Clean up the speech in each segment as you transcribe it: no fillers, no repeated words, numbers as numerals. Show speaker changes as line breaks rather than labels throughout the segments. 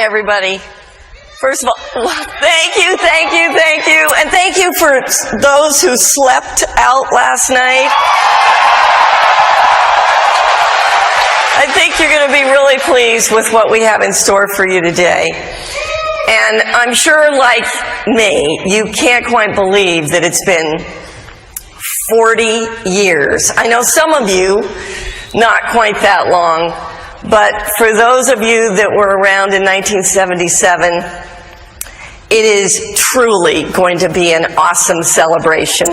everybody. First of all, thank you. And thank you for those who slept out last night. I think you're going to be really pleased with what we have in store for you today. And I'm sure, like me, you can't quite believe that it's been 40 years. I know some of you, not quite that long, but for those of you that were around in 1977, it is truly going to be an awesome celebration.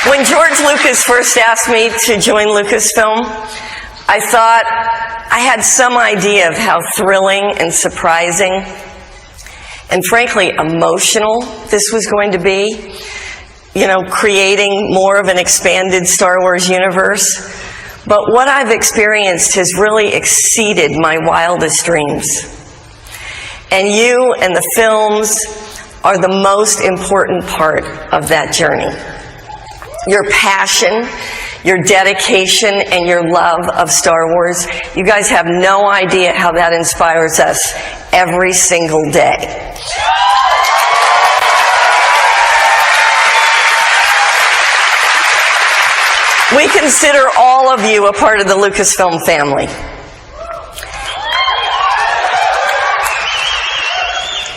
When George Lucas first asked me to join Lucasfilm, I thought I had some idea of how thrilling and surprising and frankly emotional this was going to be. You know, creating more of an expanded Star Wars universe. But what I've experienced has really exceeded my wildest dreams. And you and the films are the most important part of that journey. Your passion, your dedication, and your love of Star Wars, you guys have no idea how that inspires us every single day. We consider all of you a part of the Lucasfilm family.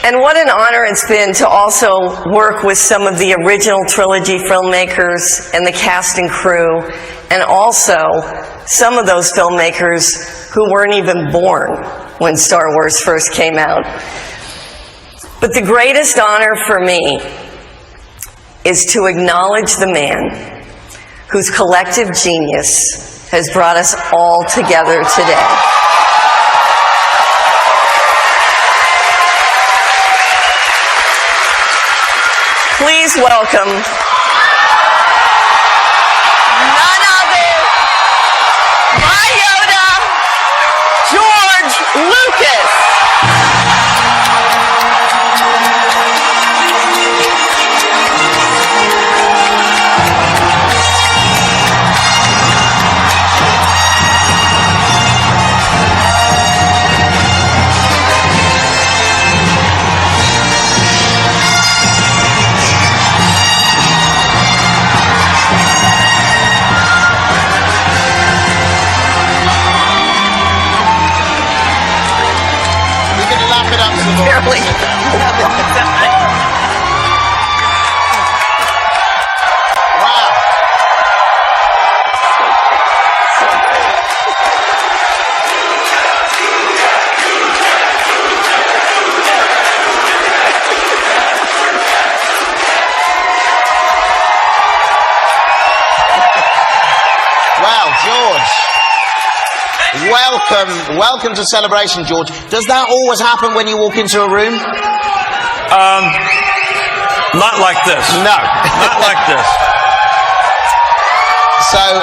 And what an honor it's been to also work with some of the original trilogy filmmakers and the cast and crew, and also some of those filmmakers who weren't even born when Star Wars first came out. But the greatest honor for me is to acknowledge the man whose collective genius has brought us all together today. Please welcome none other than my Yoda, George Lucas. Barely.
Wow. Wow, George. Welcome to Celebration, George. Does that always happen when you walk into a room?
Not like this.
No.
Not like this.
So,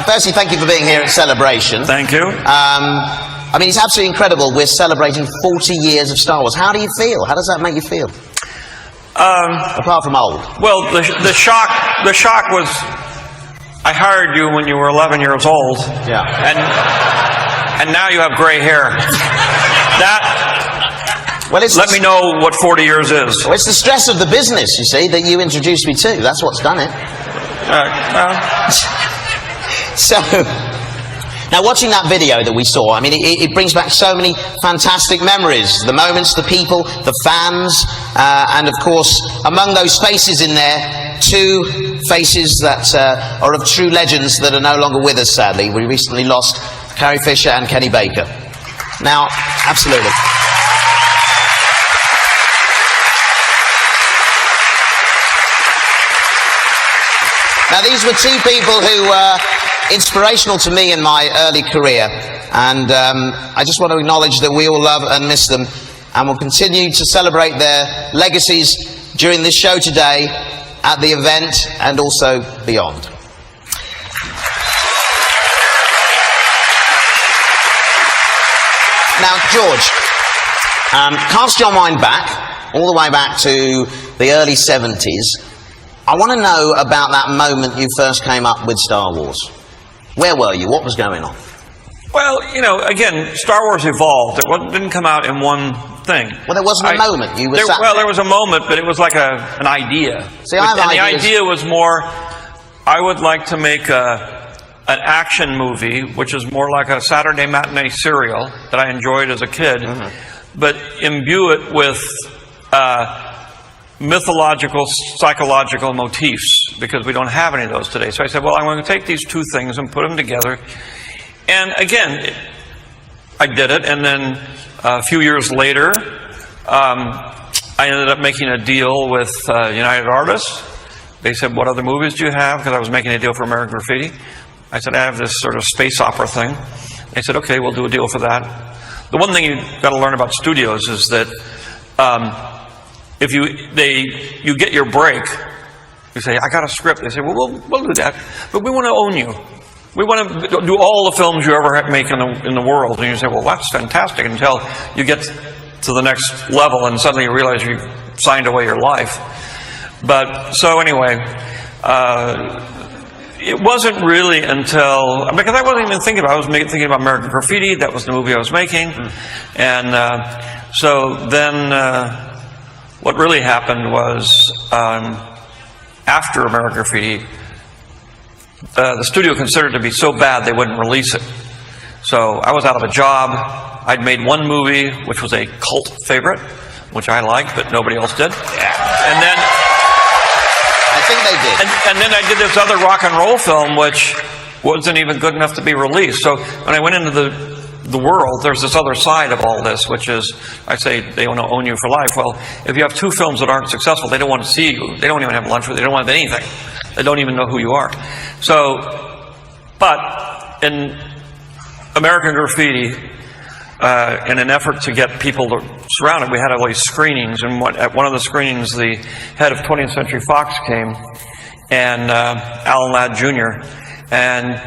firstly, thank you for being here at Celebration.
Thank you.
I mean, it's absolutely incredible. We're celebrating 40 years of Star Wars. How do you feel? How does that make you feel? Apart from old.
Well, the shock was, I hired you when you were 11 years old.
Yeah.
And now you have gray hair. Let me know what 40 years is.
Well, it's the stress of the business, you see, that you introduced me to. That's what's done it. So, now watching that video that we saw, I mean, it brings back so many fantastic memories. The moments, the people, the fans, and of course, among those faces in there, two faces that are of true legends that are no longer with us, sadly. We recently lost Carrie Fisher and Kenny Baker. Now, absolutely. Now, these were two people who were inspirational to me in my early career, and I just want to acknowledge that we all love and miss them, and will continue to celebrate their legacies during this show today, at the event, and also beyond. Now, George, cast your mind back, all the way back to the early 70s. I want to know about that moment you first came up with Star Wars. Where were you? What was going on?
Well, you know, again, Star Wars evolved. It didn't come out in one thing.
Well, there wasn't a moment. You were sat
well,
there.
there was a moment, but it was like an idea.
See, I have
and the
ideas.
idea was more, I would like to make an action movie, which is more like a Saturday matinee serial that I enjoyed as a kid, but imbue it with mythological, psychological motifs, because we don't have any of those today. So I said, well, I'm going to take these two things and put them together. And again, I did it, and then a few years later, I ended up making a deal with United Artists. They said, what other movies do you have? Because I was making a deal for American Graffiti. I said, I have this sort of space opera thing. They said, okay, we'll do a deal for that. The one thing you've got to learn about studios is that if you get your break, you say, I got a script. They say, well, we'll do that, but we want to own you. We want to do all the films you ever make in the world. And you say, well, that's fantastic, until you get to the next level and suddenly you realize you signed away your life. But, so anyway, it wasn't really until, because I wasn't even thinking about it. I was thinking about American Graffiti. That was the movie I was making. And so then what really happened was after American Graffiti, the studio considered it to be so bad they wouldn't release it. So I was out of a job. I'd made one movie, which was a cult favorite, which I liked, but nobody else did. And then
I think they did.
And then I did this other rock and roll film, which wasn't even good enough to be released. So when I went into the world, there's this other side of all this, which is, I say, they want to own you for life. Well, if you have two films that aren't successful, they don't want to see you. They don't even have lunch with you. They don't want anything. They don't even know who you are. So, but in American Graffiti, in an effort to get people to surround it, we had all these screenings. And at one of the screenings, the head of 20th Century Fox came, and Alan Ladd Jr., and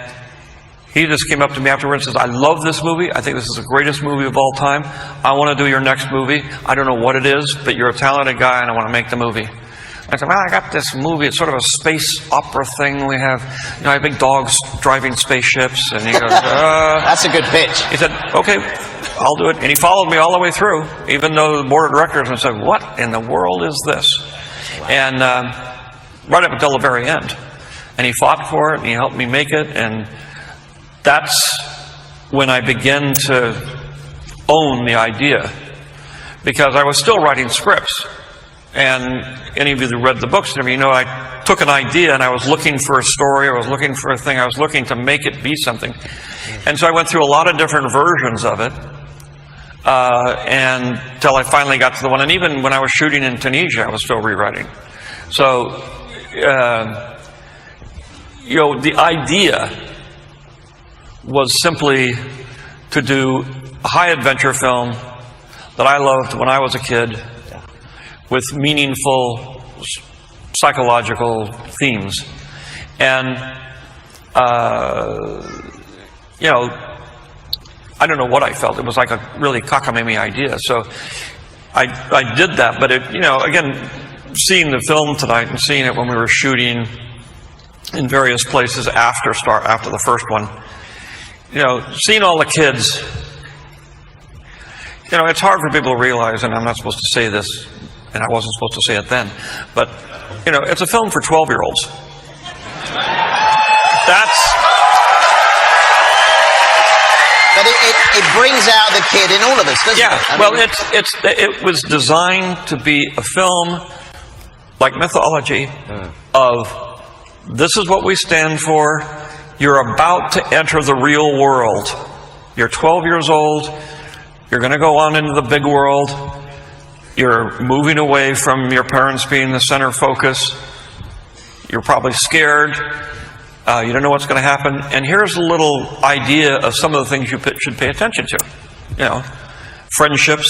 he just came up to me afterwards and says, I love this movie. I think this is the greatest movie of all time. I want to do your next movie. I don't know what it is, but you're a talented guy, and I want to make the movie. I said, well, I got this movie. It's sort of a space opera thing. We have, I have big dogs driving spaceships. And he goes,
That's a good pitch.
He said, okay, I'll do it. And he followed me all the way through, even though the board of directors said, what in the world is this? Wow. And right up until the very end. And he fought for it, and he helped me make it. And that's when I began to own the idea, because I was still writing scripts. And any of you that read the books, you know, I took an idea and I was looking for a story, I was looking for a thing, I was looking to make it be something. And so I went through a lot of different versions of it, and until I finally got to the one. And even when I was shooting in Tunisia, I was still rewriting. So, you know, the idea was simply to do a high adventure film that I loved when I was a kid, with meaningful psychological themes. And, you know, I don't know what I felt. It was like a really cockamamie idea. So I did that. But, it, you know, again, seeing the film tonight and seeing it when we were shooting in various places after the first one, you know, seeing all the kids, you know, it's hard for people to realize, and I'm not supposed to say this, and I wasn't supposed to say it then, but, you know, it's a film for 12-year-olds. That's...
But it brings out the kid in all of us, doesn't it?
Yeah, well, it was designed to be a film, like mythology, of this is what we stand for. You're about to enter the real world. You're 12 years old. You're going to go on into the big world. You're moving away from your parents being the center focus. You're probably scared. You don't know what's going to happen. And here's a little idea of some of the things you should pay attention to. You know, friendships,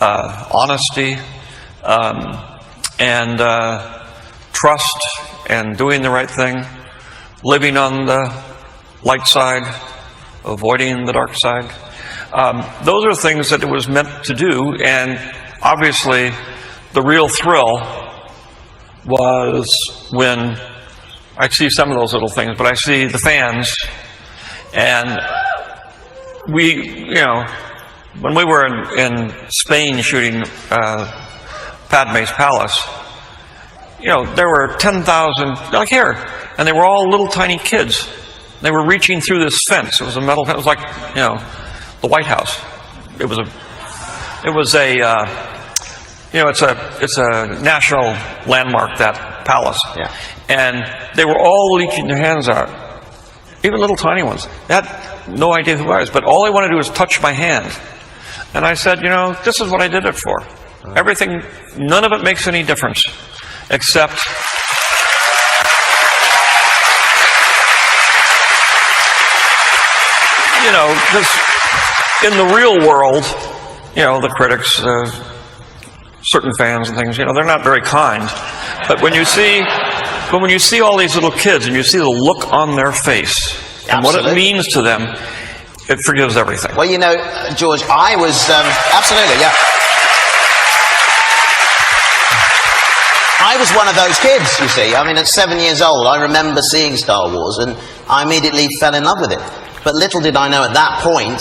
honesty, and trust, and doing the right thing, living on the light side, avoiding the dark side. Those are things that it was meant to do, and obviously the real thrill was when I see some of those little things, but I see the fans, and when we were in Spain shooting Padme's palace, there were 10,000, like here, and they were all little tiny kids. They were reaching through this fence. It was a metal fence. It was like, the White House. It's a national landmark, that palace.
Yeah.
And they were all reaching their hands out, even little tiny ones. They had no idea who I was, but all they wanted to do was touch my hand. And I said, this is what I did it for. Everything, none of it makes any difference, except because in the real world, the critics, certain fans and things, they're not very kind. But when you see all these little kids and you see the look on their face and what it means to them, it forgives everything.
Well, George, I was absolutely, yeah. I was one of those kids, you see. I mean, at 7 years old, I remember seeing Star Wars, and I immediately fell in love with it. But little did I know at that point,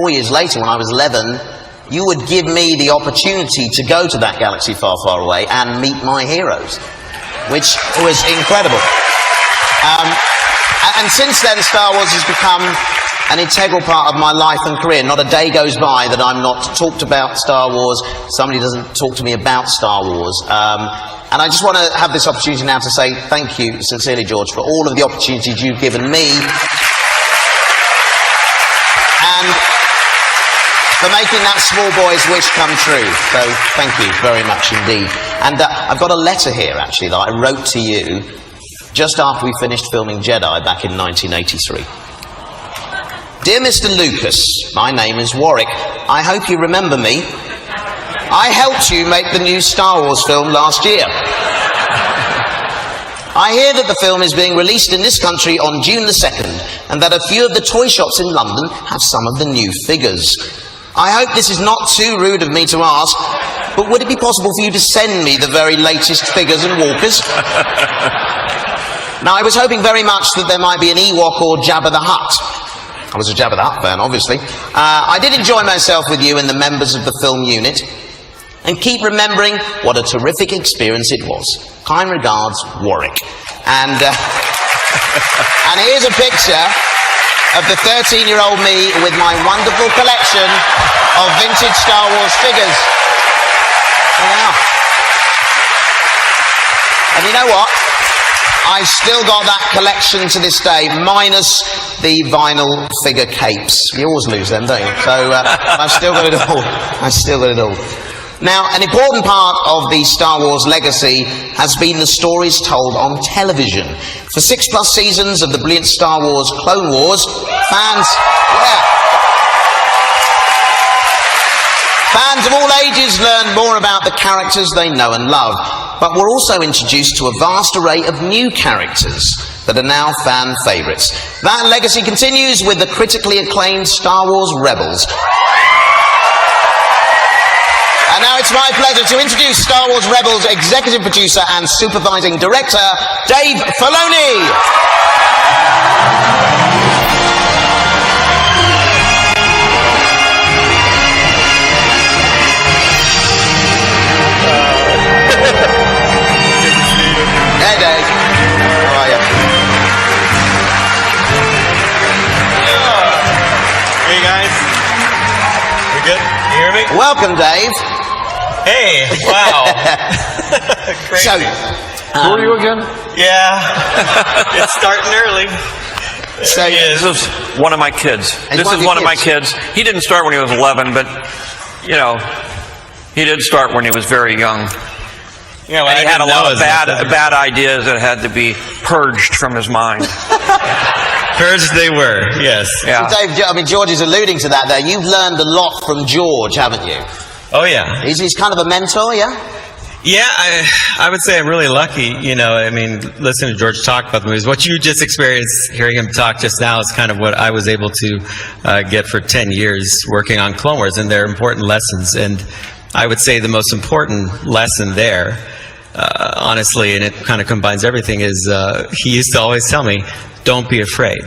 4 years later, when I was 11, you would give me the opportunity to go to that galaxy far, far away and meet my heroes, which was incredible. And since then, Star Wars has become an integral part of my life and career. Not a day goes by that I'm not talked about Star Wars, somebody doesn't talk to me about Star Wars. And I just want to have this opportunity now to say thank you sincerely, George, for all of the opportunities you've given me, and for making that small boy's wish come true. So thank you very much indeed. And I've got a letter here, actually, that I wrote to you just after we finished filming Jedi back in 1983. Dear Mr. Lucas, my name is Warwick. I hope you remember me. I helped you make the new Star Wars film last year. I hear that the film is being released in this country on June the 2nd, and that a few of the toy shops in London have some of the new figures. I hope this is not too rude of me to ask, but would it be possible for you to send me the very latest figures and walkers? Now, I was hoping very much that there might be an Ewok or Jabba the Hutt. I was a Jabba the Hutt fan, obviously. I did enjoy myself with you and the members of the film unit. And keep remembering what a terrific experience it was. Kind regards, Warwick. And here's a picture of the 13-year-old me with my wonderful collection of vintage Star Wars figures. There they are. And you know what? I've still got that collection to this day, minus the vinyl figure capes. You always lose them, don't you? So I've still got it all. I've still got it all. Now, an important part of the Star Wars legacy has been the stories told on television. For 6+ seasons of the brilliant Star Wars Clone Wars, fans of all ages learned more about the characters they know and love, but were also introduced to a vast array of new characters that are now fan favourites. That legacy continues with the critically acclaimed Star Wars Rebels. And now it's my pleasure to introduce Star Wars Rebels executive producer and supervising director, Dave Filoni. Hey, Dave. How are you?
Hey, guys. We good? You hear me?
Welcome, Dave.
Hey, wow. Crazy.
So,
who are you again?
Yeah, it's starting early.
So,
This is one of my kids. This is one of my kids. He didn't start when he was 11, but, he did start when he was very young.
Yeah, well,
And he had a lot of bad ideas that had to be purged from his mind.
Purged they were, yes.
Yeah.
Dave, I mean, George is alluding to that there. You've learned a lot from George, haven't you?
Oh, yeah.
He's kind of a mentor, yeah?
Yeah, I would say I'm really lucky, listening to George talk about the movies. What you just experienced, hearing him talk just now, is kind of what I was able to get for 10 years working on Clone Wars, and they're important lessons. And I would say the most important lesson there honestly, and it kind of combines everything, is he used to always tell me, don't be afraid.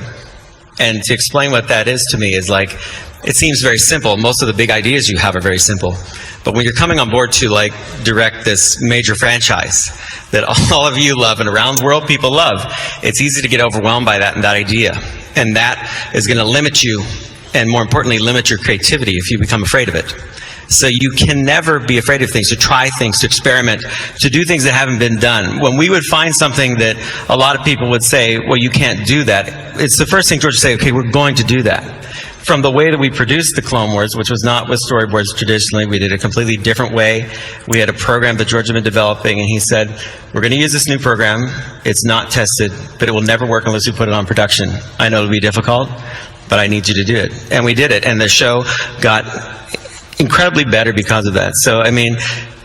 And to explain what that is to me is like, it seems very simple. Most of the big ideas you have are very simple. But when you're coming on board to like direct this major franchise that all of you love and around the world people love, it's easy to get overwhelmed by that and that idea. And that is going to limit you, and more importantly, limit your creativity if you become afraid of it. So you can never be afraid of things, to try things, to experiment, to do things that haven't been done. When we would find something that a lot of people would say, well, you can't do that, it's the first thing George would say, okay, we're going to do that. From the way that we produced the Clone Wars, which was not with storyboards traditionally, we did a completely different way. We had a program that George had been developing, and he said, we're going to use this new program. It's not tested, but it will never work unless we put it on production. I know it'll be difficult, but I need you to do it. And we did it, and the show got incredibly better because of that. So, I mean,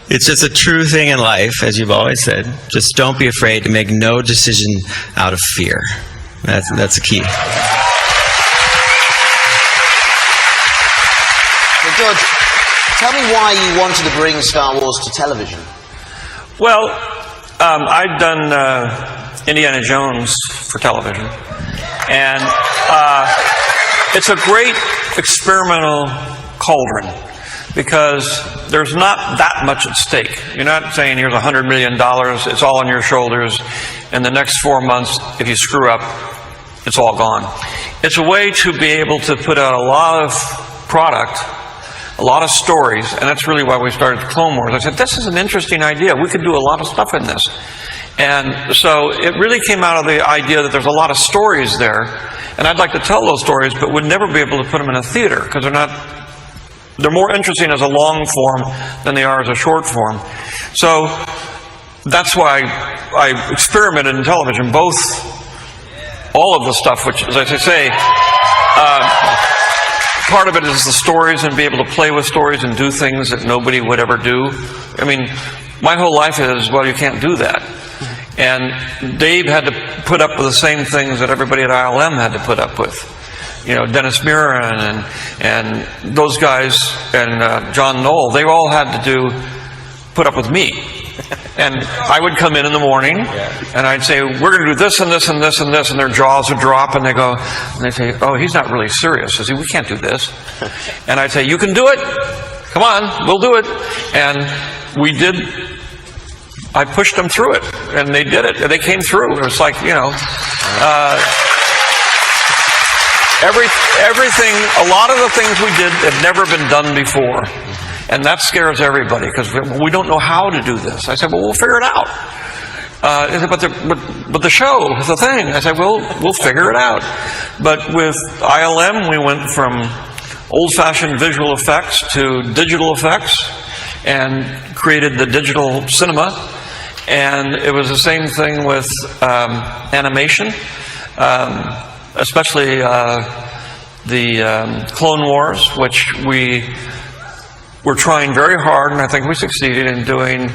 it's just a true thing in life, as you've always said. Just don't be afraid to make no decision out of fear. That's the key.
So, George, tell me why you wanted to bring Star Wars to television.
Well, I'd done Indiana Jones for television, and it's a great experimental cauldron, because there's not that much at stake. You're not saying here's $100 million, it's all on your shoulders, and the next 4 months, if you screw up, it's all gone. It's a way to be able to put out a lot of product, a lot of stories, and that's really why we started the Clone Wars. I said, this is an interesting idea. We could do a lot of stuff in this. And so it really came out of the idea that there's a lot of stories there, and I'd like to tell those stories, but would never be able to put them in a theater, because they're more interesting as a long form than they are as a short form. So that's why I experimented in television, all of the stuff, which, as I say, part of it is the stories and be able to play with stories and do things that nobody would ever do. I mean, my whole life is, well, you can't do that. And Dave had to put up with the same things that everybody at ILM had to put up with. You know, Dennis Muren and those guys, and John Knoll, they all had to put up with me. And I would come in the morning, and I'd say, we're going to do this and this and this and this, and their jaws would drop, and they say, oh, he's not really serious. I say, we can't do this. And I'd say, you can do it. Come on, we'll do it. And we did. I pushed them through it, and they did it. They came through. It was like, you know, everything, a lot of the things we did have never been done before. And that scares everybody, because we don't know how to do this. I said, well, we'll figure it out. He said, but the show, the thing. I said, well, we'll figure it out. But with ILM, we went from old-fashioned visual effects to digital effects, and created the digital cinema. And it was the same thing with animation, especially the Clone Wars, which we're trying very hard, and I think we succeeded in doing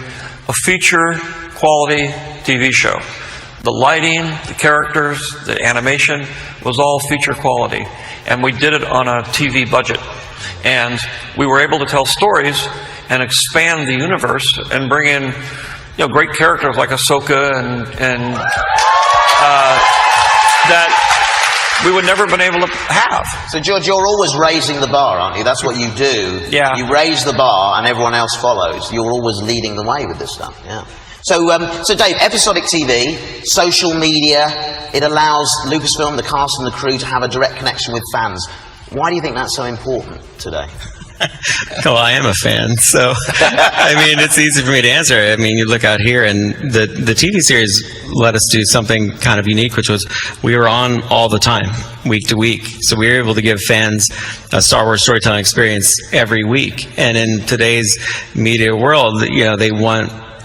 a feature-quality TV show. The lighting, the characters, the animation was all feature quality. And we did it on a TV budget. And we were able to tell stories and expand the universe and bring in, you know, great characters like Ahsoka and that we would never have been able to have.
So, George, you're always raising the bar, aren't you? That's what you do.
Yeah.
You raise the bar and everyone else follows. You're always leading the way with this stuff, yeah. So, Dave, episodic TV, social media, it allows Lucasfilm, the cast and the crew, to have a direct connection with fans. Why do you think that's so important today?
Well, I am a fan, so I mean, it's easy for me to answer. I mean, you look out here, and the TV series let us do something kind of unique, which was we were on all the time, week to week. So we were able to give fans a Star Wars storytelling experience every week. And in today's media world, you know,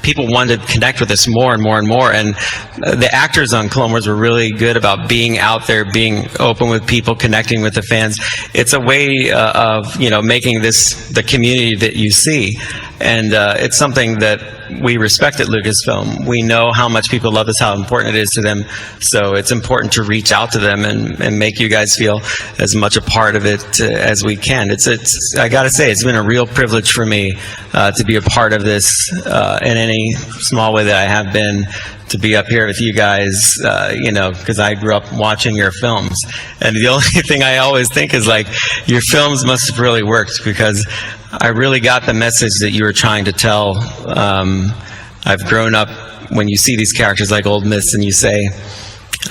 people wanted to connect with us more and more and more, and the actors on Clone Wars were really good about being out there, being open with people, connecting with the fans. It's a way of, you know, making this the community that you see, and it's something that we respect at Lucasfilm. We know how much people love this, how important it is to them. So it's important to reach out to them and make you guys feel as much a part of it as we can. I got to say, it's been a real privilege for me to be a part of this in any small way that I have been, to be up here with you guys, because I grew up watching your films. And the only thing I always think is, like, your films must have really worked, because I really got the message that you were trying to tell. I've grown up, when you see these characters like Old Miss and you say,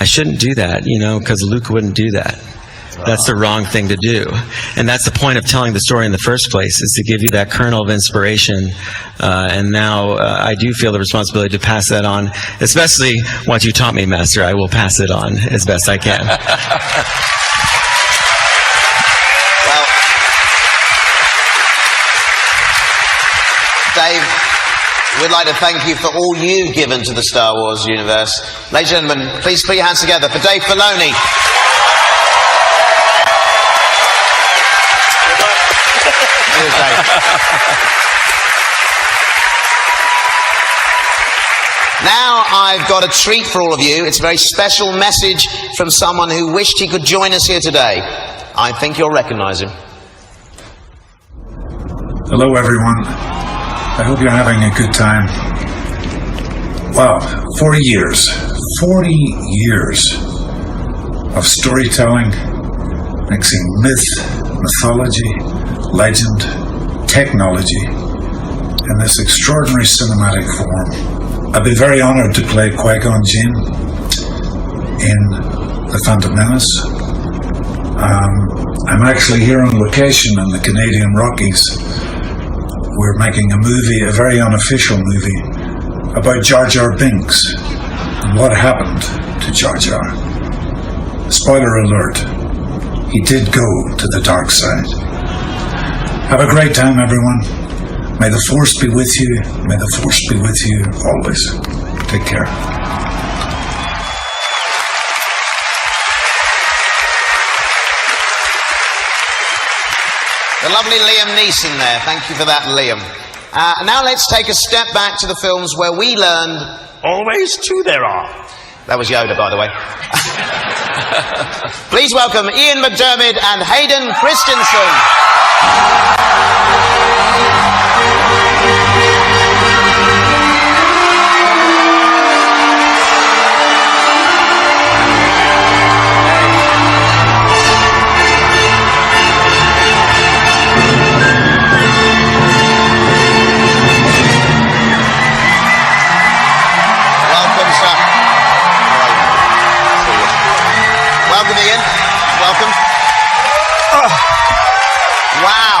I shouldn't do that, because Luke wouldn't do that. That's the wrong thing to do. And that's the point of telling the story in the first place, is to give you that kernel of inspiration. And now I do feel the responsibility to pass that on, especially what you taught me, Master. I will pass it on as best I can.
Well, Dave, we'd like to thank you for all you've given to the Star Wars universe. Ladies and gentlemen, please put your hands together for Dave Filoni. Now I've got a treat for all of you. It's a very special message from someone who wished he could join us here today. I think you'll recognize him.
Hello everyone. I hope you're having a good time. Wow, 40 years of storytelling, mixing myth, mythology, legend, technology, in this extraordinary cinematic form. I've been very honored to play Qui-Gon Jinn in The Phantom Menace. I'm actually here on location in the Canadian Rockies. We're making a movie, a very unofficial movie, about Jar Jar Binks and what happened to Jar Jar. Spoiler alert, he did go to the dark side. Have a great time, everyone. May the Force be with you. May the Force be with you always. Take care.
The lovely Liam Neeson there. Thank you for that, Liam. Now let's take a step back to the films where we learned always two there are. That was Yoda, by the way. Please welcome Ian McDiarmid and Hayden Christensen. Welcome, sir. Welcome, Ian. Welcome. Wow.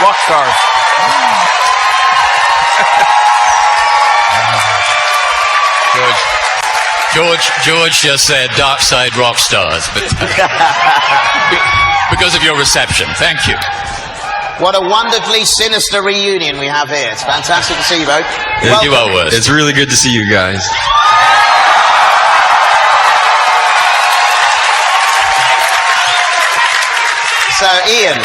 Rock stars.
George just said dark side rock stars, but because of your reception. Thank you.
What a wonderfully sinister reunion we have here. It's fantastic to see you both.
You are worse.
It's really good to see you guys.
So, Ian,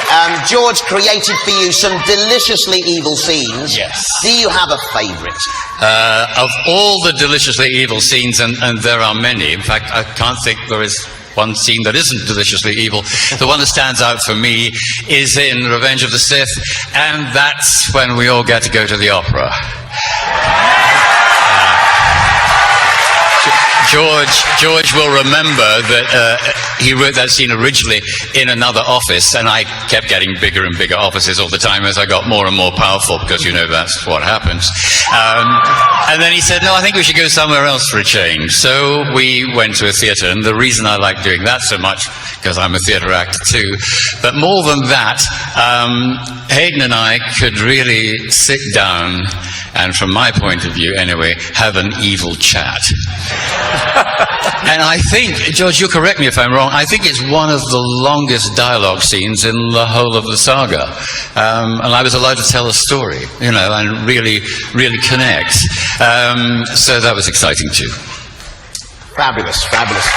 George created for you some deliciously evil scenes.
Yes.
Do you have a favourite?
Of all the deliciously evil scenes, and there are many, in fact, I can't think there is one scene that isn't deliciously evil. The one that stands out for me is in Revenge of the Sith, and that's when we all get to go to the opera. George will remember that he wrote that scene originally in another office, and I kept getting bigger and bigger offices all the time as I got more and more powerful, because you know that's what happens. And then he said, no, I think we should go somewhere else for a change. So we went to a theatre, and the reason I like doing that so much, because I'm a theatre actor too, but more than that, Hayden and I could really sit down and, from my point of view anyway, have an evil chat. And I think, George, you correct me if I'm wrong, I think it's one of the longest dialogue scenes in the whole of the saga. And I was allowed to tell a story, you know, and really connect. So that was exciting too.
Fabulous, fabulous.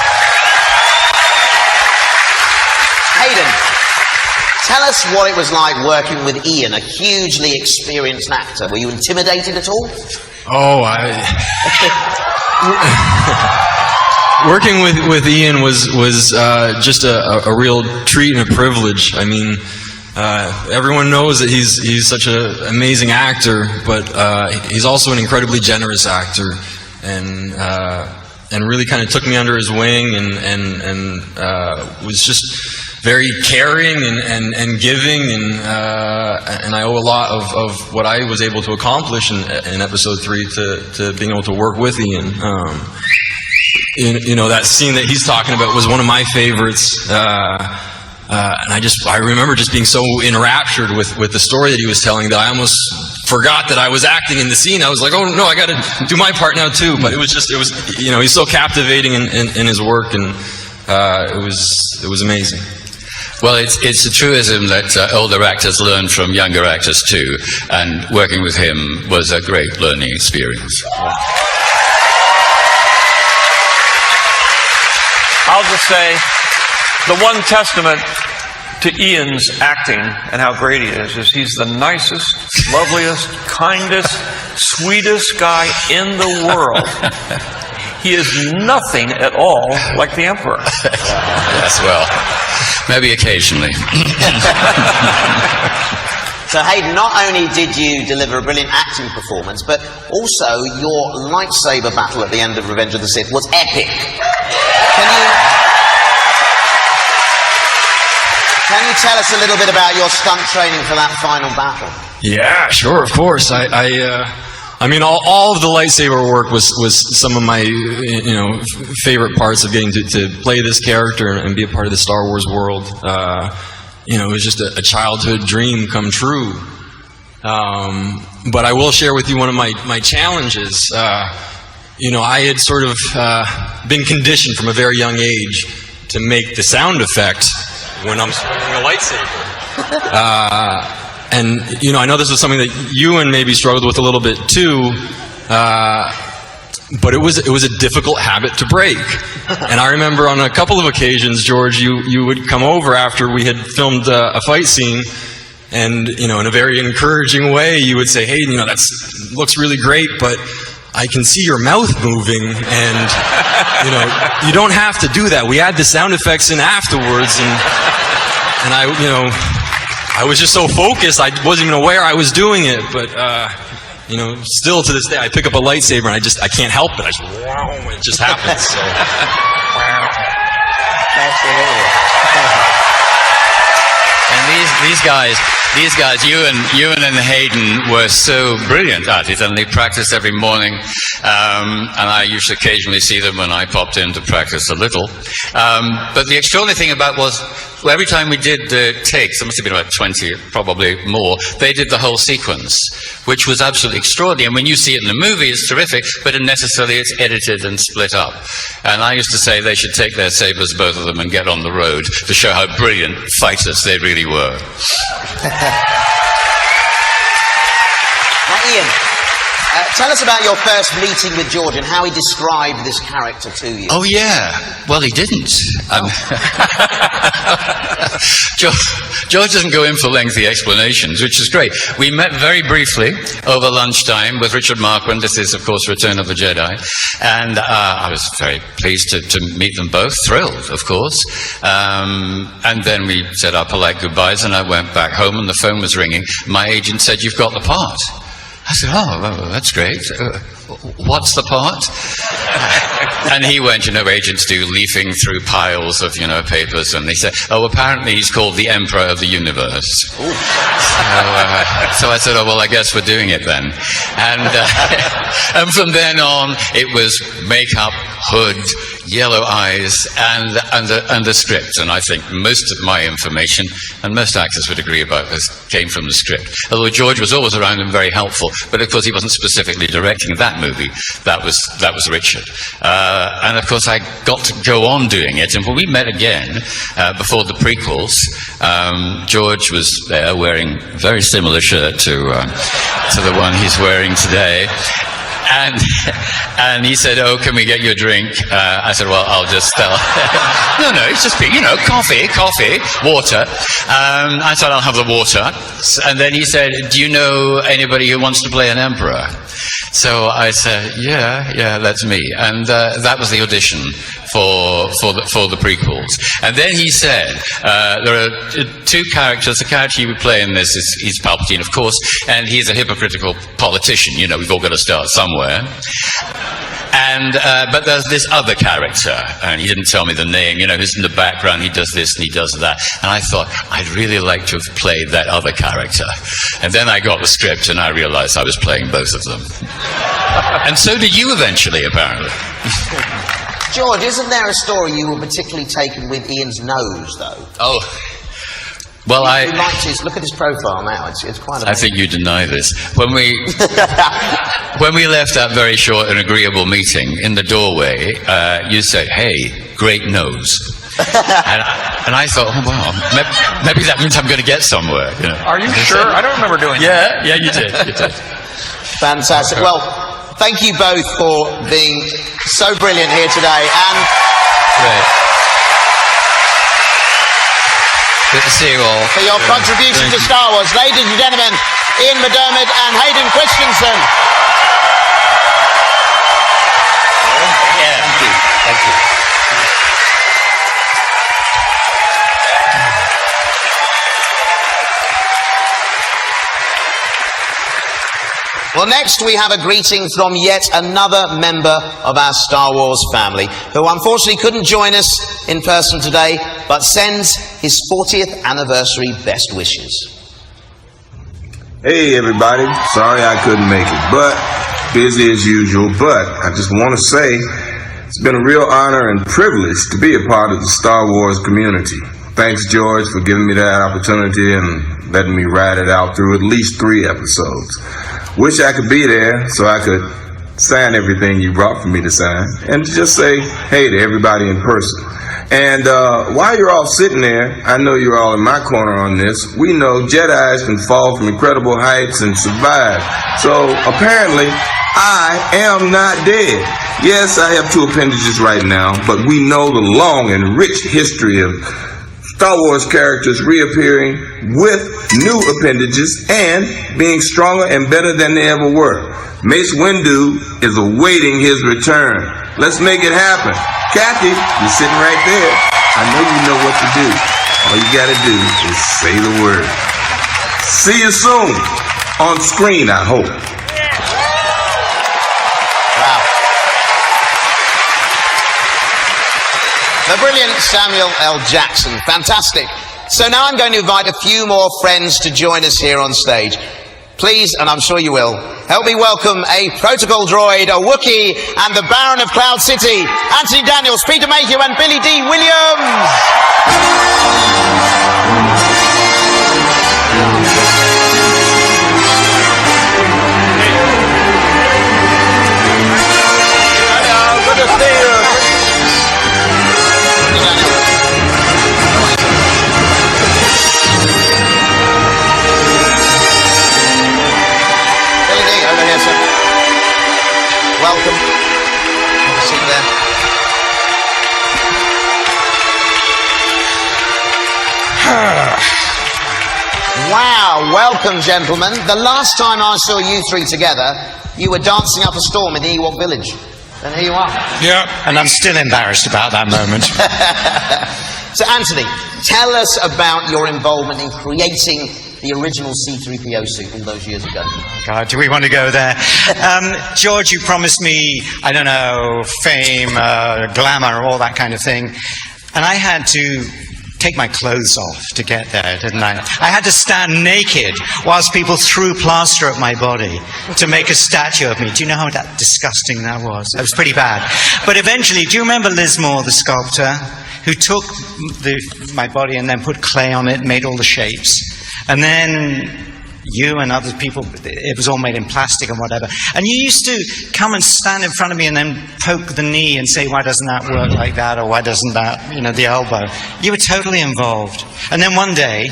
tell us what it was like working with Ian, a hugely experienced actor. Were you intimidated at all?
Oh, working with Ian was just a real treat and a privilege. I mean, everyone knows that he's such an amazing actor, but he's also an incredibly generous actor, and really kind of took me under his wing and was just very caring and giving, and I owe a lot of what I was able to accomplish in episode 3 to being able to work with Ian. You know, that scene that he's talking about was one of my favorites, and I remember just being so enraptured with the story that he was telling that I almost forgot that I was acting in the scene. I was like, oh no, I got to do my part now too. But it was you know, he's so captivating in his work, and it was amazing.
Well, it's a truism that older actors learn from younger actors too, and working with him was a great learning experience.
I'll just say, the one testament to Ian's acting and how great he is he's the nicest, loveliest, kindest, sweetest guy in the world. He is nothing at all like the Emperor.
Yes, well, maybe occasionally.
So Hayden, not only did you deliver a brilliant acting performance, but also your lightsaber battle at the end of Revenge of the Sith was epic. Can you tell us a little bit about your stunt training for that final battle?
Yeah, sure, of course. I mean, all of the lightsaber work was some of my favorite parts of getting to play this character and be a part of the Star Wars world. It was just a childhood dream come true. But I will share with you one of my challenges. I had sort of been conditioned from a very young age to make the sound effect when I'm swinging a lightsaber. And I know this was something that Ewan maybe struggled with a little bit too, but it was a difficult habit to break. And I remember on a couple of occasions, George, you would come over after we had filmed a fight scene, and in a very encouraging way, you would say, "Hey, that looks really great, but I can see your mouth moving, and you don't have to do that. We add the sound effects in afterwards." And I was just so focused, I wasn't even aware I was doing it. But still to this day, I pick up a lightsaber and I can't help it. It just happens. So.
And these guys, Ewan and Hayden were so brilliant at it, and they practiced every morning. And I used to occasionally see them when I popped in to practice a little. But the extraordinary thing was, every time we did the takes, there must have been about 20, probably more, they did the whole sequence, which was absolutely extraordinary. And when you see it in the movie, it's terrific, but unnecessarily it's edited and split up. And I used to say they should take their sabers, both of them, and get on the road to show how brilliant fighters they really were.
Now, Ian, tell us about your first meeting with George and how he described this character to you.
Oh, yeah. Well, he didn't. George doesn't go in for lengthy explanations, which is great. We met very briefly over lunchtime with Richard Marquand. This is, of course, Return of the Jedi. And I was very pleased to meet them both, thrilled, of course. And then we said our polite goodbyes, and I went back home, and the phone was ringing. My agent said, "You've got the part." I said, "Oh, well, that's great. What's the part?" And he went, agents do, leafing through piles of, papers, and they said, "Oh, apparently he's called the Emperor of the Universe." So I said, "Oh, well, I guess we're doing it then." And from then on, it was makeup, hood, yellow eyes, and the script. And I think most of my information, and most actors would agree about this, came from the script. Although George was always around and very helpful, but of course he wasn't specifically directing that movie. That was Richard. And of course I got to go on doing it. And when we met again before the prequels, George was there wearing a very similar shirt to the one he's wearing today. And he said, "Oh, can we get you a drink?" I said, "Well, I'll just tell." No, it's just, coffee, water. I said, "I'll have the water." And then he said, "Do you know anybody who wants to play an emperor?" So I said, yeah, that's me. And that was the audition for the prequels. And then he said, there are two characters. The character he would play in this he's Palpatine, of course, and he's a hypocritical politician. We've all got to start somewhere. And but there's this other character, and he didn't tell me the name, who's in the background. He does this and he does that. And I thought, I'd really like to have played that other character. And then I got the script and I realized I was playing both of them. And so did you eventually, apparently.
George, isn't there a story you were particularly taken with Ian's nose, though?
Oh. Well,
you liked his, look at his profile now. It's quite amazing.
I think you deny this. When we left that very short and agreeable meeting in the doorway, you said, "Hey, great nose." and I thought, oh wow, maybe that means I'm going to get somewhere.
Are you sure? I don't remember doing that.
Yeah, you did.
Fantastic. Well, thank you both for being so brilliant here today. And
great. Good to see you all.
For your contribution to Star Wars, ladies and gentlemen, Ian McDiarmid and Hayden Christensen.
Yeah. Thank you.
Well, next we have a greeting from yet another member of our Star Wars family, who unfortunately couldn't join us in person today, but sends his 40th anniversary best wishes.
Hey everybody, sorry I couldn't make it, but busy as usual, but I just want to say it's been a real honor and privilege to be a part of the Star Wars community. Thanks, George, for giving me that opportunity and letting me ride it out through at least 3 episodes. Wish I could be there so I could sign everything you brought for me to sign and just say hey to everybody in person. And while you're all sitting there, I know you're all in my corner on this. We know Jedis can fall from incredible heights and survive. So apparently, I am not dead. Yes, I have 2 appendages right now, but we know the long and rich history of Star Wars characters reappearing with new appendages and being stronger and better than they ever were. Mace Windu is awaiting his return. Let's make it happen. Kathy, you're sitting right there. I know you know what to do. All you gotta do is say the word. See you soon. On screen, I hope.
Wow. The brilliant Samuel L. Jackson. Fantastic. So now I'm going to invite a few more friends to join us here on stage. Please, and I'm sure you will, help me welcome a protocol droid, a Wookiee, and the Baron of Cloud City, Anthony Daniels, Peter Mayhew, and Billie D. Williams.
Good to see you.
Welcome. Have a seat there. Wow, welcome, gentlemen. The last time I saw you 3 together, you were dancing up a storm in the Ewok village. And here you are.
Yeah, and I'm still embarrassed about that moment.
So, Anthony, tell us about your involvement in creating the original C-3PO suit all those years ago.
God, do we want to go there? George, you promised me, I don't know, fame, glamour, all that kind of thing. And I had to take my clothes off to get there, didn't I? I had to stand naked whilst people threw plaster at my body to make a statue of me. Do you know how disgusting that was? That was pretty bad. But eventually, do you remember Liz Moore, the sculptor, who took my body and then put clay on it and made all the shapes? And then you and other people, it was all made in plastic and whatever. And you used to come and stand in front of me and then poke the knee and say, why doesn't that work like that? Or why doesn't that, the elbow? You were totally involved. And then one day,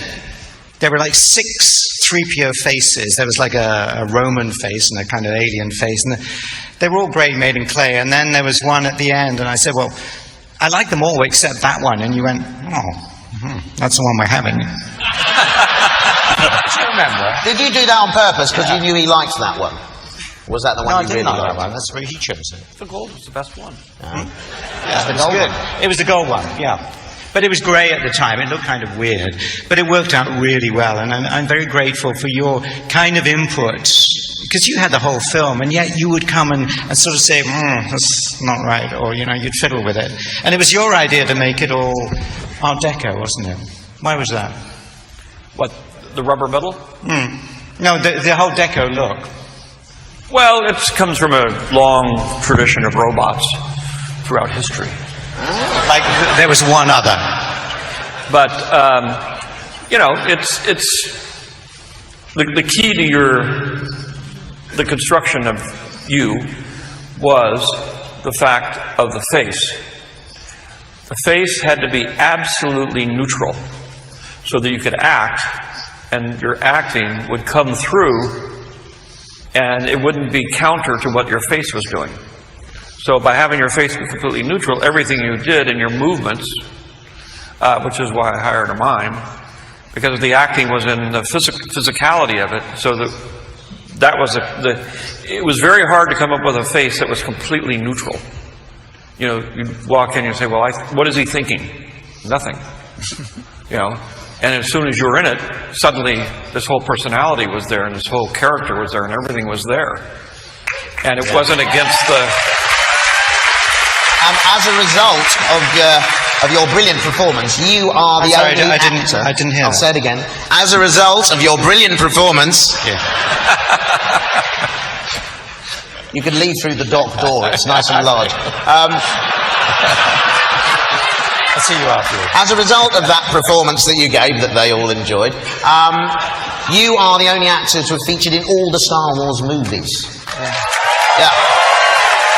there were like 6 3PO faces. There was like a Roman face and a kind of alien face. And They were all great, made in clay, and then there was one at the end, and I said, well, I like them all except that one, and you went, that's the one we're having. Do you remember?
Did you do that on purpose because you knew he liked that one? Or was that the one
No, I
you
didn't
really
like that
liked?
one. That's why he chose it.
The gold was the best one.
Yeah,
the
it was
gold
good.
one.
It was the gold one, yeah. But it was grey at the time. It looked kind of weird. But it worked out really well. And I'm very grateful for your kind of input. Because you had the whole film, and yet you would come and sort of say, that's not right. Or, you'd fiddle with it. And it was your idea to make it all Art Deco, wasn't it? Why was that?
What, the rubber metal?
No, the whole Deco look.
Well, it comes from a long tradition of robots throughout history.
Like there was one other.
But, it's the key to the construction of you was the fact of the face. The face had to be absolutely neutral so that you could act, and your acting would come through, and it wouldn't be counter to what your face was doing. So by having your face be completely neutral, everything you did in your movements, which is why I hired a mime, because the acting was in the physicality of it. So that was it was very hard to come up with a face that was completely neutral. You walk in and you say, well, what is he thinking? Nothing. And as soon as you were in it, suddenly this whole personality was there, and this whole character was there, and everything was there. And it wasn't against the...
And as a result of your brilliant performance, you are the only actor...
I didn't hear
I'll say it again. As a result of your brilliant performance...
Yeah.
You can leave through the dock door. It's nice and large.
I'll see you afterwards.
As a result of that performance that you gave, that they all enjoyed, you are the only actor to have featured in all the Star Wars movies. Yeah.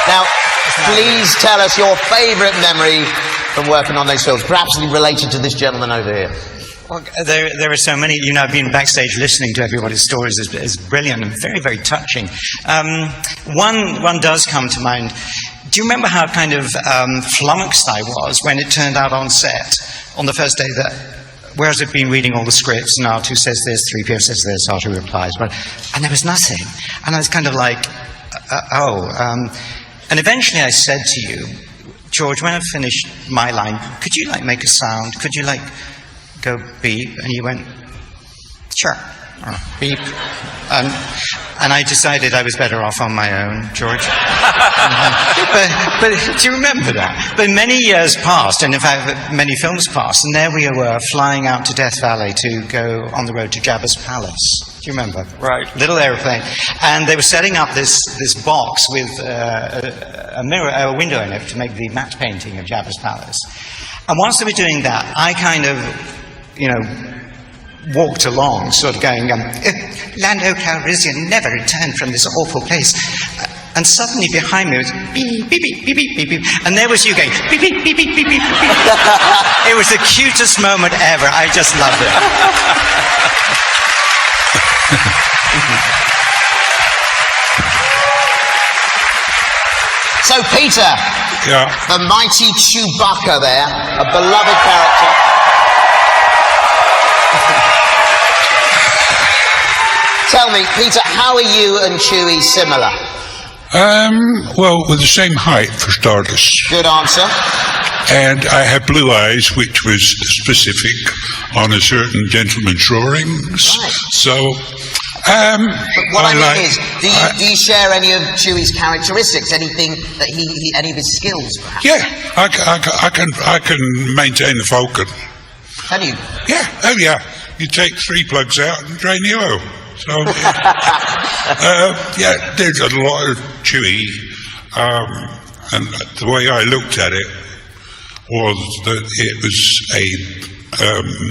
Now, please tell us your favourite memory from working on those films, perhaps related to this gentleman over here.
Well, there are so many. I've been backstage listening to everybody's stories. It's brilliant and very, very touching. One does come to mind. Do you remember how kind of flummoxed I was when it turned out on set on the first day that, whereas I'd been reading all the scripts, and R2 says this, 3PO says this, R2 replies, and there was nothing. And I was kind of like, and eventually I said to you, George, when I finished my line, could you make a sound? Could you go beep? And you went, sure. Beep. And I decided I was better off on my own, George. but do you remember that? But many years passed, and in fact many films passed, and there we were flying out to Death Valley to go on the road to Jabba's palace. Do you remember?
Right.
Little airplane. And they were setting up this box with a mirror, a window in it to make the matte painting of Jabba's palace. And whilst they were doing that, I kind of, walked along, sort of going, Lando Calrissian never returned from this awful place. And suddenly behind me was beep, beep, beep, beep, beep, beep, beep. And there was you going, beep, beep, beep, beep, beep, beep, beep. It was the cutest moment ever. I just loved it.
So, Peter, the mighty Chewbacca there, a beloved character. Tell me, Peter, how are you and Chewie similar?
Well, we're the same height, for starters.
Good answer.
And I have blue eyes, which was specific on a certain gentleman's drawings.
Right.
So,
but what I mean is, do you share any of Chewie's characteristics? Anything that any of his skills, perhaps?
Yeah, I can maintain the Falcon.
Can you?
Yeah, oh yeah. You take 3 plugs out and drain the oil. So, yeah, there's a lot of Chewie, and the way I looked at it was that it was a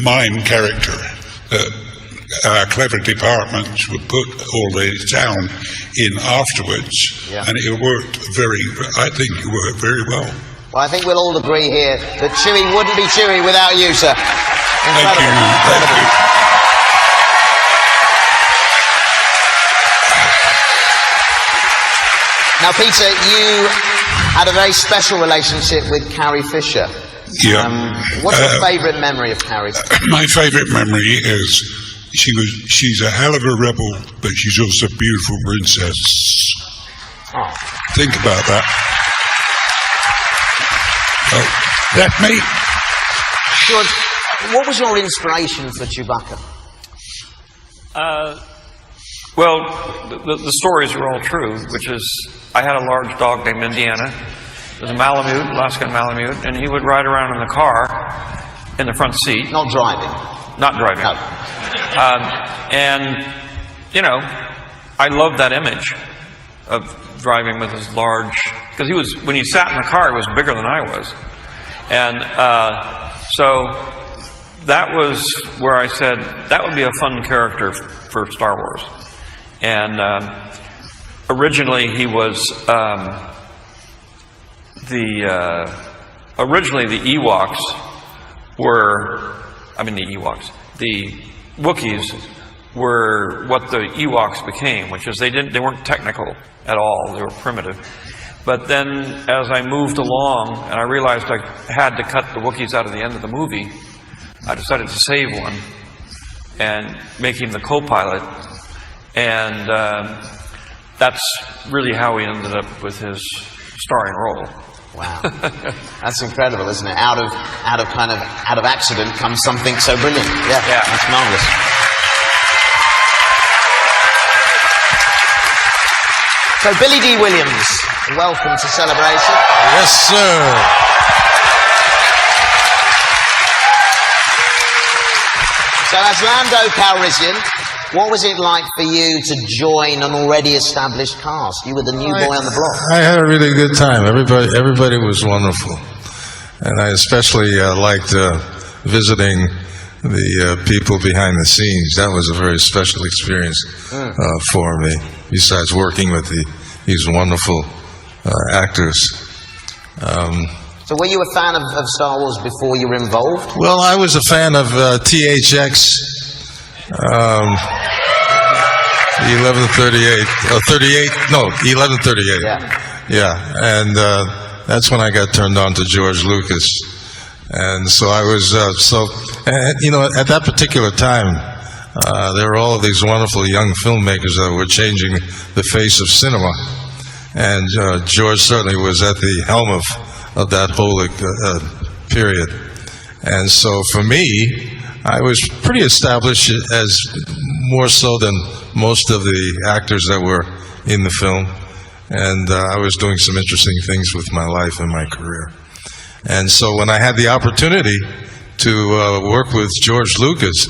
mime character that clever departments would put all the sound in afterwards, and it worked I think it worked very well.
Well, I think we'll all agree here that Chewie wouldn't be Chewie without you, sir.
Thank you. Thank you.
Now, Peter, you had a very special relationship with Carrie Fisher.
Yeah.
What's your favourite memory of Carrie?
My favourite memory is she's a hell of a rebel, but she's also a beautiful princess.
Oh.
Think about that. Oh, that me.
George, what was your inspiration for Chewbacca?
Well, the stories are all true, which is I had a large dog named Indiana. It was a Malamute, Alaskan Malamute, and he would ride around in the car in the front seat.
Not driving.
Not driving.
No.
And, you know, I loved that image of driving with his large, because he was, when he sat in the car, he was bigger than I was. And so that was where I said, that would be a fun character for Star Wars. And originally he was originally the Ewoks were, the Wookiees were what the Ewoks became, which is they weren't technical at all, they were primitive. But then as I moved along and I realized I had to cut the Wookiees out of the end of the movie, I decided to save one and make him the co-pilot. And that's really how he ended up with his starring role.
Wow, that's incredible, isn't it? Out of accident comes something so brilliant. Yeah. That's marvelous. So, Billie D. Williams, welcome to Celebration.
Yes, sir.
So, as Lando Calrissian, what was it like for you to join an already established cast? You were the new boy on the block.
I had a really good time. Everybody was wonderful. And I especially liked visiting the people behind the scenes. That was a very special experience for me, besides working with these wonderful actors.
So were you a fan of Star Wars before you were involved?
Well, I was a fan of THX 1138. 1138. Yeah, and that's when I got turned on to George Lucas. And so I was, at that particular time, there were all of these wonderful young filmmakers that were changing the face of cinema. And George certainly was at the helm of that whole period. And so for me, I was pretty established as more so than most of the actors that were in the film. And I was doing some interesting things with my life and my career. And so when I had the opportunity to work with George Lucas,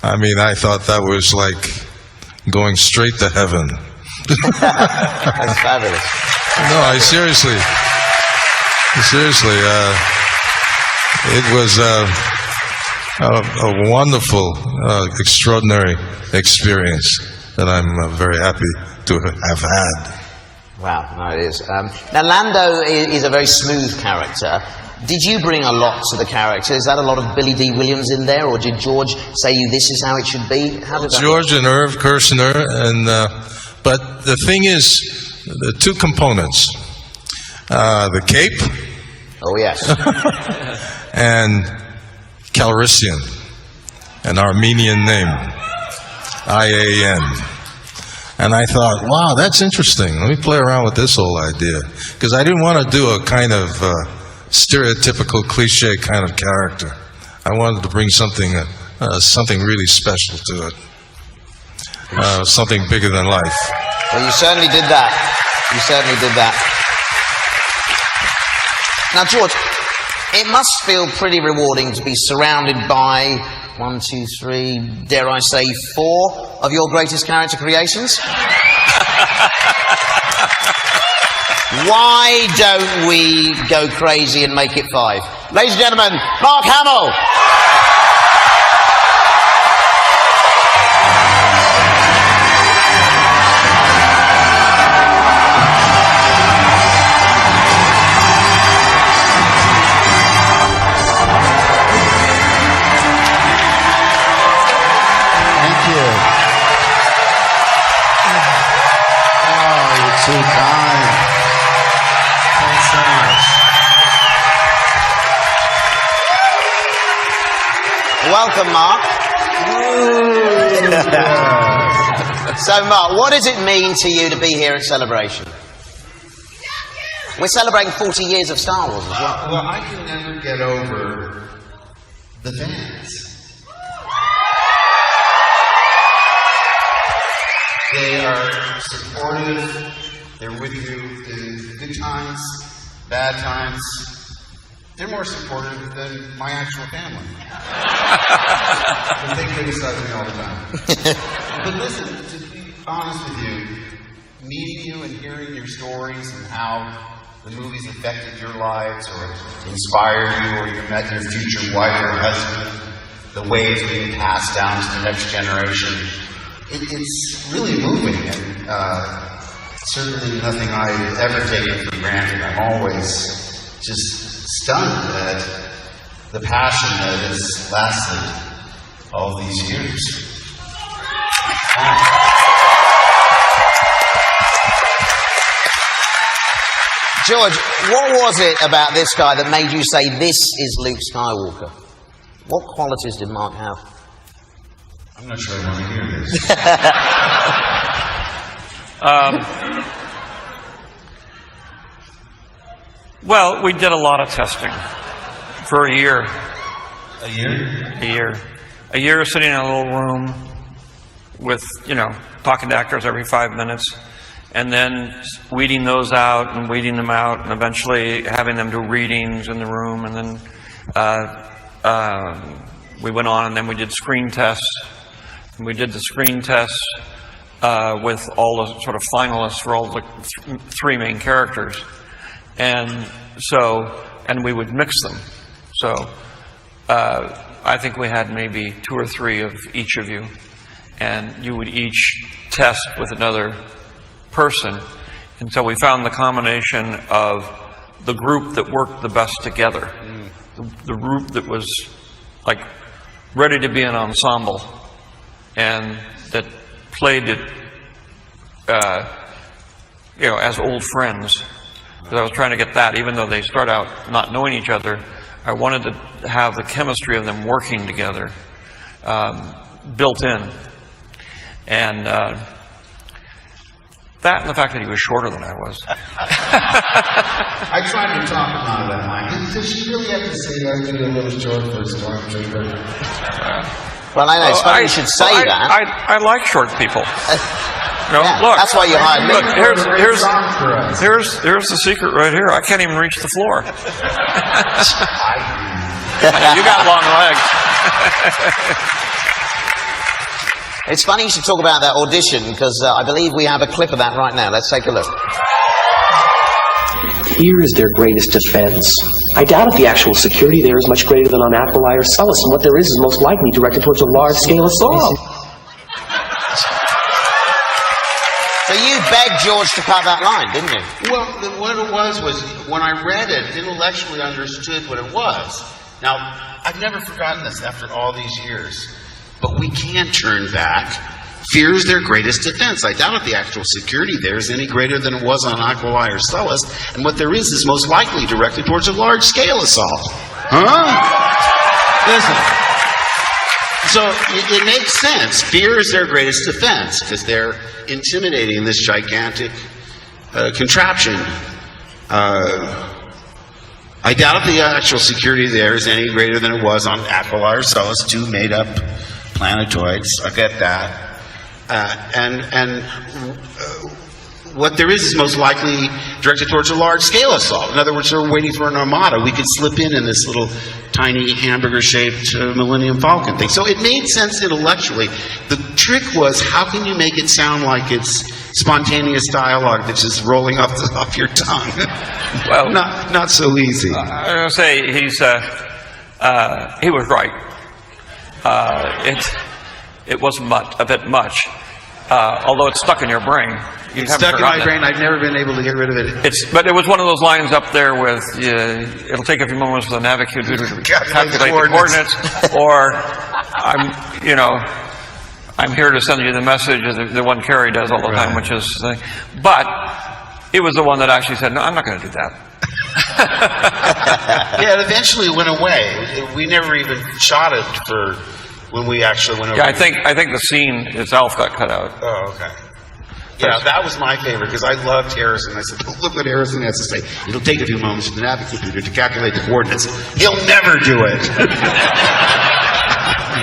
I mean, I thought that was like going straight to heaven.
That's fabulous.
No, seriously, it was a wonderful, extraordinary experience that I'm very happy to have had.
Wow, no, it is. Now, Lando is a very smooth character. Did you bring a lot to the character? Is that a lot of Billie D. Williams in there, or did George say you this is how it should be? How did that
George and Irv Kirshner, and but the thing is, the two components: the cape.
Oh yes.
And Calrissian, an Armenian name, I-A-N. And I thought, wow, that's interesting. Let me play around with this whole idea. Because I didn't want to do a kind of stereotypical, cliche kind of character. I wanted to bring something really special to it. Something bigger than life.
Well, you certainly did that. You certainly did that. Now, George, it must feel pretty rewarding to be surrounded by 1, 2, 3, dare I say 4 of your greatest character creations? Why don't we go crazy and make it 5? Ladies and gentlemen, Mark Hamill!
Too kind.
Welcome, Mark. So, Mark, what does it mean to you to be here at Celebration? We're celebrating 40 years of Star Wars as well.
Well, I can never get over the fans. They are supportive. They're with you in good times, bad times. They're more supportive than my actual family. But they criticize me all the time. But listen, to be honest with you, meeting you and hearing your stories and how the movies affected your lives or inspired you, or you met your future wife or husband, the ways being passed down to the next generation, it's really moving, and certainly nothing I've ever taken for granted. I'm always just stunned at the passion that has lasted all these years.
George, what was it about this guy that made you say, this is Luke Skywalker? What qualities did Mark have?
I'm not sure I want to hear this.
Well, we did a lot of testing for a year.
A year?
A year. A year sitting in a little room with, talking to actors every 5 minutes, and then weeding those out and weeding them out, and eventually having them do readings in the room, and then we went on and then we did screen tests. And we did the screen tests with all the sort of finalists for all the three main characters. And we would mix them. So I think we had maybe 2 or 3 of each of you, and you would each test with another person. And so we found the combination of the group that worked the best together, the group that was like ready to be an ensemble, and that played it, as old friends. Because I was trying to get that, even though they start out not knowing each other, I wanted to have the chemistry of them working together built in. And that and the fact that he was shorter than I was.
I tried to talk him out of that line. Does she really have to say that to be a little short for a stormtrooper?
Well, I know, it's funny you should say that.
I like short people.
Yeah,
look,
that's why you hired me.
Look, here's the secret right here. I can't even reach the floor. You got long legs.
It's funny you should talk about that audition, because I believe we have a clip of that right now. Let's take a look.
Fear is their greatest defense. I doubt if the actual security there is much greater than on Aquilai or Sullus, and what there is most likely directed towards a large-scale assault.
So you begged George to cut that line, didn't you?
Well, what it was when I read it, intellectually understood what it was. Now, I've never forgotten this after all these years. But we can't turn back. Fear is their greatest defense. I doubt if the actual security there is any greater than it was on Aquilai or Sullus, and what there is most likely directed towards a large-scale assault. Huh? Listen. So it makes sense. Fear is their greatest defense, because they're intimidating this gigantic contraption. I doubt if the actual security there is any greater than it was on Aquilai or Sullus, 2 made-up planetoids. I get that. What there is most likely directed towards a large-scale assault. In other words, they're waiting for an armada. We could slip in this little tiny hamburger-shaped Millennium Falcon thing. So it made sense intellectually. The trick was, how can you make it sound like it's spontaneous dialogue that's just rolling off your tongue? Well, not so easy.
I was going to say he was right. It wasn't a bit much, although it's stuck in your brain.
It's stuck in my brain. I've never been able to get rid of it.
But it was one of those lines up there with, it'll take a few moments for the navigator to calculate the coordinates, or I'm here to send you the message, the one Carrie does all the time, which is, but it was the one that actually said, no, I'm not going to do that.
Yeah, it eventually went away. We never even shot it for when we actually went over.
Yeah, I think the scene itself got cut out.
Oh, okay. Yeah, that was my favorite because I loved Harrison. I said, look what Harrison has to say. It'll take a few moments for the navigator computer to calculate the coordinates. He'll never do it.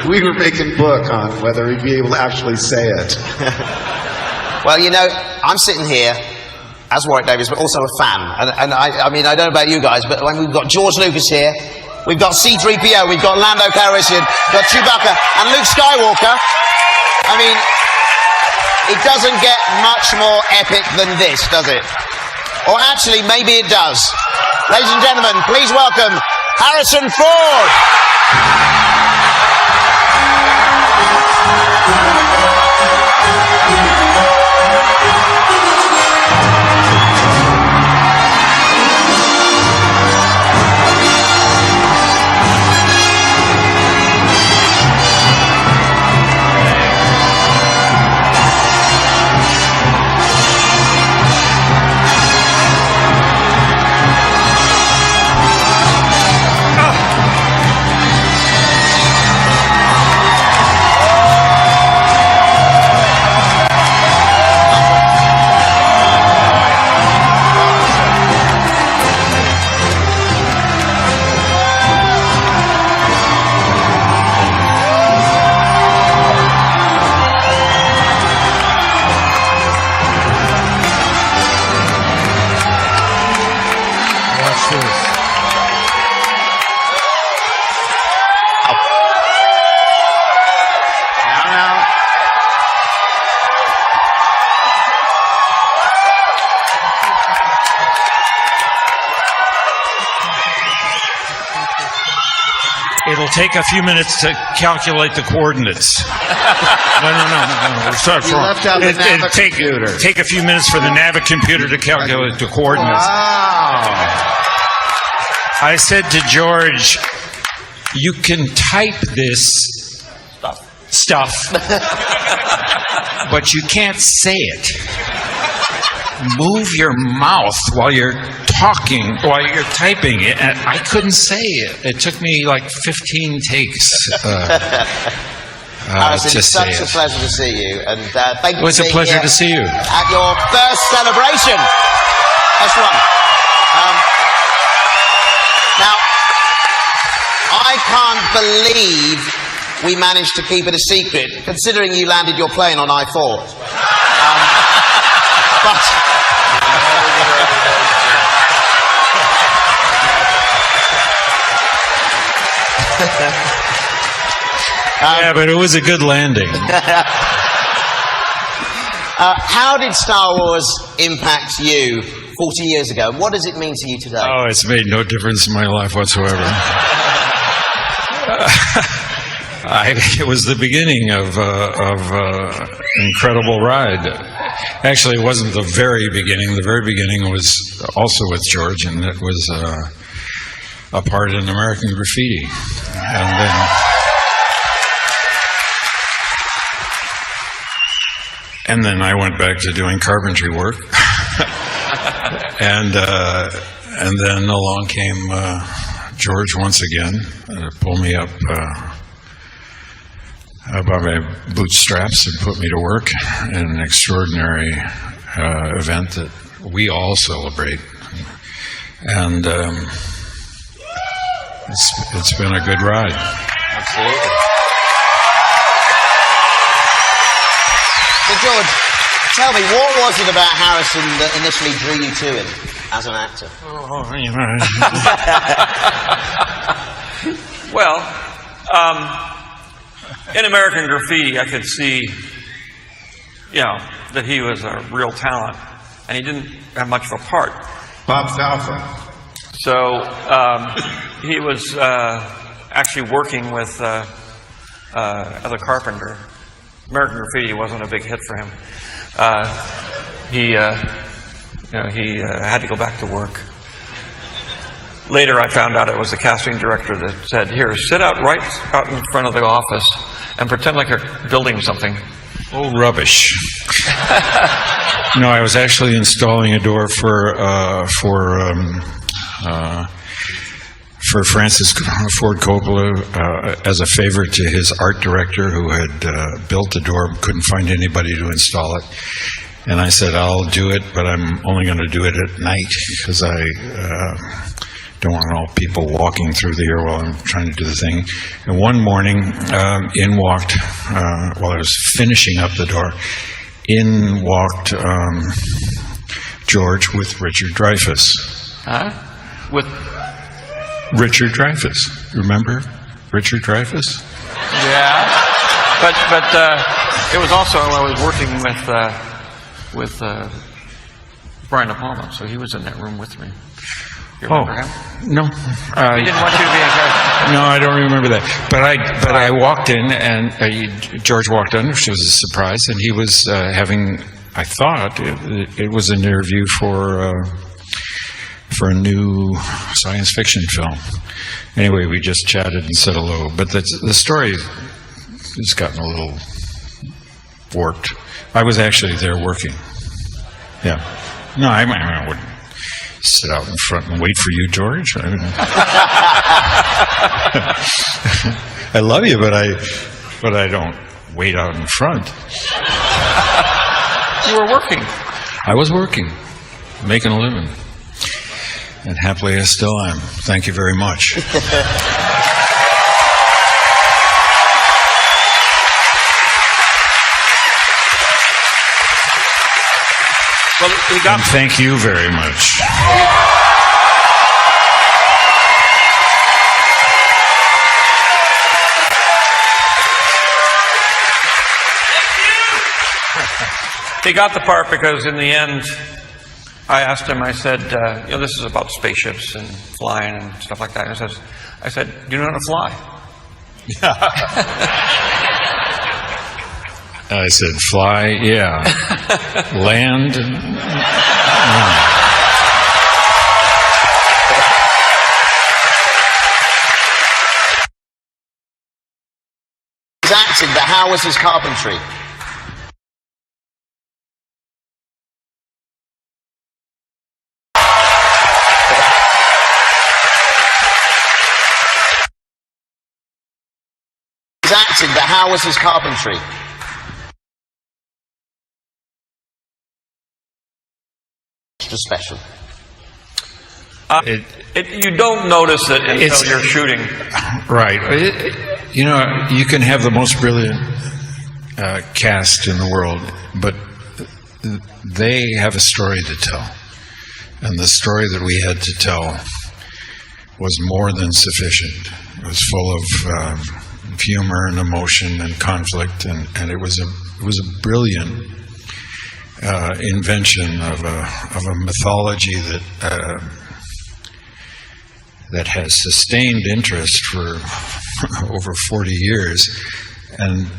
We were making book on whether he'd be able to actually say it.
Well, you know, I'm sitting here as Warwick Davis, but also a fan. And I mean, I don't know about you guys, but when we've got George Lucas here, we've got C-3PO, we've got Lando Calrissian, we've got Chewbacca, and Luke Skywalker. I mean, it doesn't get much more epic than this, does it? Or actually, maybe it does. Ladies and gentlemen, please welcome Harrison Ford!
It'll take a few minutes to calculate the coordinates. No. Start
You left out the
computer. Take a few minutes for the Navicomputer to calculate the coordinates.
Wow.
I said to George, you can type this stuff, but you can't say it. Move your mouth while you're talking, while you're typing it, and I couldn't say it. It took me like 15 takes
Harrison,
to
it's say
say
such a
it.
pleasure to see you, and thank you
Well, it's
for
a
being
pleasure
here
to see you.
at your first celebration. That's one. Now, I can't believe we managed to keep it a secret, considering you landed your plane on I-4. But
Yeah, but it was a good landing.
how did Star Wars impact you 40 years ago? What does it mean to you today?
Oh, it's made no difference in my life whatsoever. It was the beginning of incredible ride. Actually, it wasn't the very beginning. The very beginning was also with George, and it was a part in American Graffiti. And then I went back to doing carpentry work. and then along came George once again, pulled me up by my bootstraps and put me to work in an extraordinary event that we all celebrate. And it's been a good ride.
Absolutely. So George, tell me, what was it about Harrison that initially drew you to him as an actor?
Oh, you know.
Well, in American Graffiti, I could see, that he was a real talent, and he didn't have much of a part.
Bob Falfa.
So he was actually working with other carpenter. American Graffiti wasn't a big hit for him. He had to go back to work. Later, I found out it was the casting director that said, "Here, sit right out in front of the office and pretend like you're building something."
Oh, rubbish. No, I was actually installing a door for for Francis Ford Coppola as a favor to his art director who had built the door, couldn't find anybody to install it. And I said, I'll do it, but I'm only going to do it at night because I don't want all people walking through there while I'm trying to do the thing. And one morning, in walked, while I was finishing up the door, in walked George with Richard Dreyfuss.
Huh? With
Richard Dreyfuss. Remember Richard Dreyfuss?
Yeah, but it was also I was working with Brian De Palma, so he was in that room with me. You remember him?
No.
He didn't want you to be in charge.
No, I don't remember that. But I walked in, and George walked in, which was a surprise, and he was having, I thought, it was an interview for a new science fiction film. Anyway, we just chatted and said hello. But the story has gotten a little warped. I was actually there working. Yeah. No, I wouldn't sit out in front and wait for you, George. I love you, but I don't wait out in front.
You were working.
I was working, making a living. And happily I still am. Thank you very much.
Well,
and thank you very much.
He got the part because in the end, I asked him, I said, this is about spaceships and flying and stuff like that. And I said, do you know how to fly?
I said, fly, yeah. Land, no.
He's acting, but how was his carpentry? He's acting, but how was his carpentry? Extra special.
You don't notice it until you're shooting.
Right. You can have the most brilliant cast in the world, but they have a story to tell. And the story that we had to tell was more than sufficient. It was full of humor and emotion and conflict, and it was a brilliant invention of a mythology that has sustained interest for over 40 years, and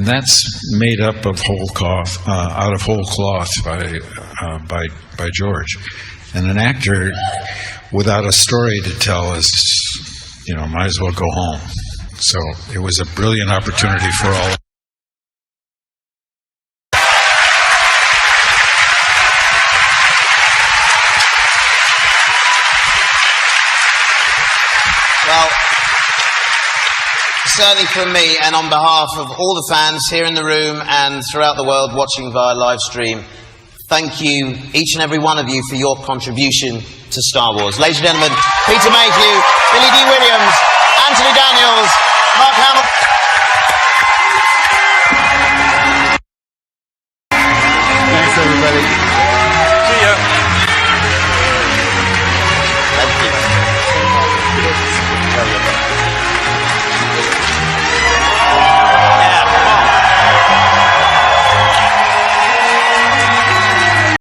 that's made up of out of whole cloth by George. And an actor without a story to tell is, might as well go home. So it was a brilliant opportunity for all.
Well, certainly from me and on behalf of all the fans here in the room and throughout the world watching via live stream, thank you, each and every one of you, for your contribution to Star Wars. Ladies and gentlemen, Peter Mayhew, Billie D. Williams, Anthony Daniels, Mark Hamill.
Thanks, everybody.